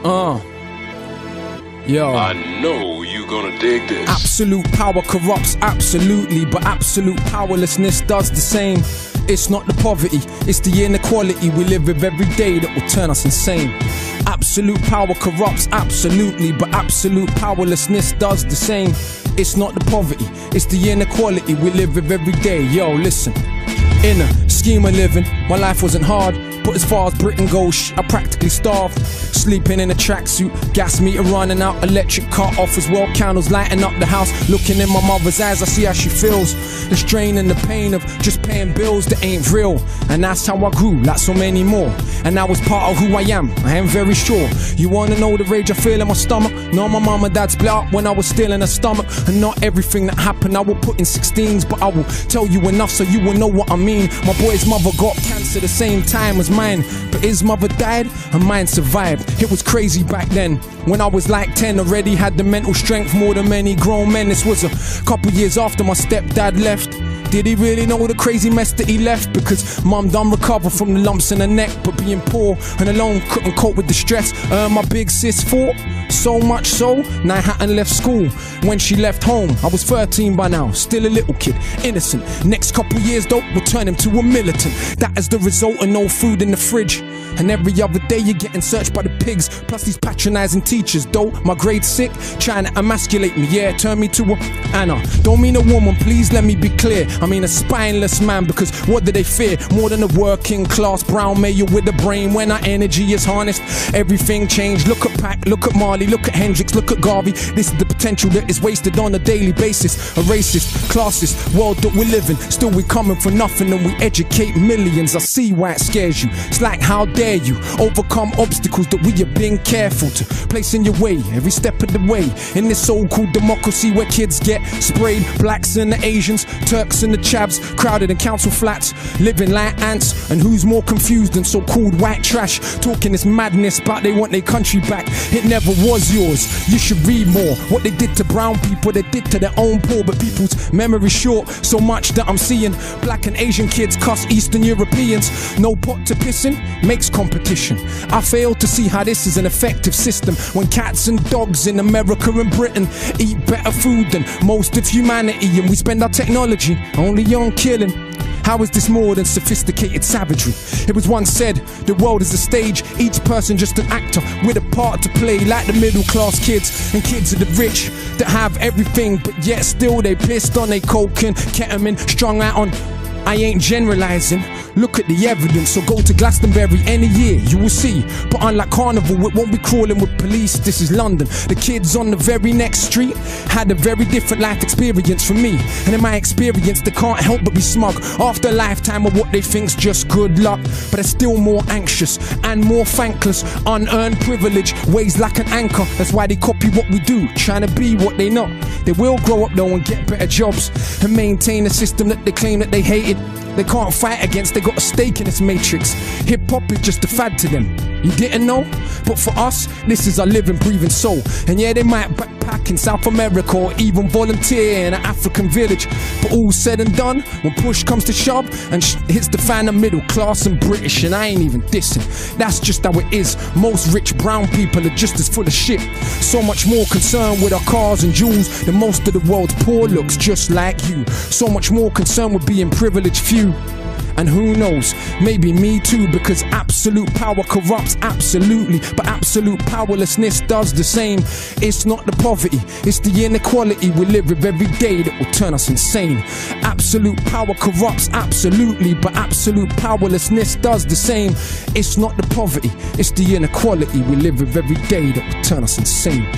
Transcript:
Yo. I know you gonna dig this. Absolute power corrupts, absolutely, but absolute powerlessness does the same. It's not the poverty, it's the inequality we live with every day that will turn us insane. Absolute power corrupts, absolutely, but absolute powerlessness does the same. It's not the poverty, it's the inequality we live with every day. Yo, listen. In a scheme of living, my life wasn't hard, but as far as Britain goes, I practically starved. Sleeping in a tracksuit, gas meter running out, electric cut off as well, candles lighting up the house. Looking in my mother's eyes, I see how she feels. The strain and the pain of just paying bills that ain't real. And that's how I grew, like so many more. And that was part of who I am very sure. You wanna know the rage I feel in my stomach? No, my mum and dad split up when I was still in her stomach. And not everything that happened I will put in 16s, but I will tell you enough so you will know what I mean. My boy's mother got cancer the same time as mine, but his mother died and mine survived. It was crazy back then. When I was like 10, already had the mental strength more than many grown men. This was a couple years after my stepdad left. Did he really know the crazy mess that he left? Because mum done recover from the lumps in her neck, but being poor and alone couldn't cope with the stress. My big sis fought, so much so, now I hadn't left school. When she left home, I was 13 by now, still a little kid, innocent. Next couple years though, will turn him to a militant. That is the result of no food in the fridge. And every other day you're getting searched by the pigs. Plus these patronizing teachers though, my grade 6, trying to emasculate me, yeah, turn me to a Anna. Don't mean a woman, please let me be clear. I mean a spineless man, because what do they fear? More than a working class brown male with a brain. When our energy is harnessed, everything changed. Look at Pac, look at Marley, look at Hendrix, look at Garvey. This is the potential that is wasted on a daily basis. A racist, classist world that we're living. Still we coming for nothing and we educate millions. I see why it scares you. It's like, how dare you overcome obstacles that we have been careful to place in your way every step of the way. In this so-called democracy where kids get sprayed, blacks and the Asians, Turks and the chavs, crowded in council flats, living like ants. And who's more confused than so-called white trash, talking this madness about they want their country back? It never was yours. You should read more. What they did to brown people, they did to their own poor. But people's memory short, so much that I'm seeing black and Asian kids cuss Eastern Europeans. No pot to piss in makes competition. I fail to see how this is an effective system when cats and dogs in America and Britain eat better food than most of humanity, and we spend our technology only on killing. How is this more than sophisticated savagery? It was once said, the world is a stage, each person just an actor with a part to play, like the middle class kids and kids of the rich that have everything, but yet still they pissed on they coke and ketamine, strung out on. I ain't generalizing, look at the evidence. So go to Glastonbury any year, you will see. But unlike Carnival, it won't be crawling with police. This is London. The kids on the very next street had a very different life experience from me. And in my experience, they can't help but be smug after a lifetime of what they think's just good luck. But they're still more anxious and more thankless. Unearned privilege weighs like an anchor. That's why they copy what we do, trying to be what they not. They will grow up though and get better jobs and maintain a system that they claim that they hated. They can't fight against, they got a stake in this matrix. Hip-hop is just a fad to them. You didn't know? But for us, this is our living, breathing soul. And yeah, they might backpack in South America or even volunteer in an African village. But all said and done, when push comes to shove and hits the fan of middle class and British, and I ain't even dissing. That's just how it is. Most rich brown people are just as full of shit. So much more concerned with our cars and jewels than most of the world's poor looks just like you. So much more concerned with being privileged few. And who knows, maybe me too, because absolute power corrupts absolutely, but absolute powerlessness does the same. It's not the poverty, it's the inequality we live with every day that will turn us insane. Absolute power corrupts absolutely, but absolute powerlessness does the same. It's not the poverty, it's the inequality we live with every day that will turn us insane.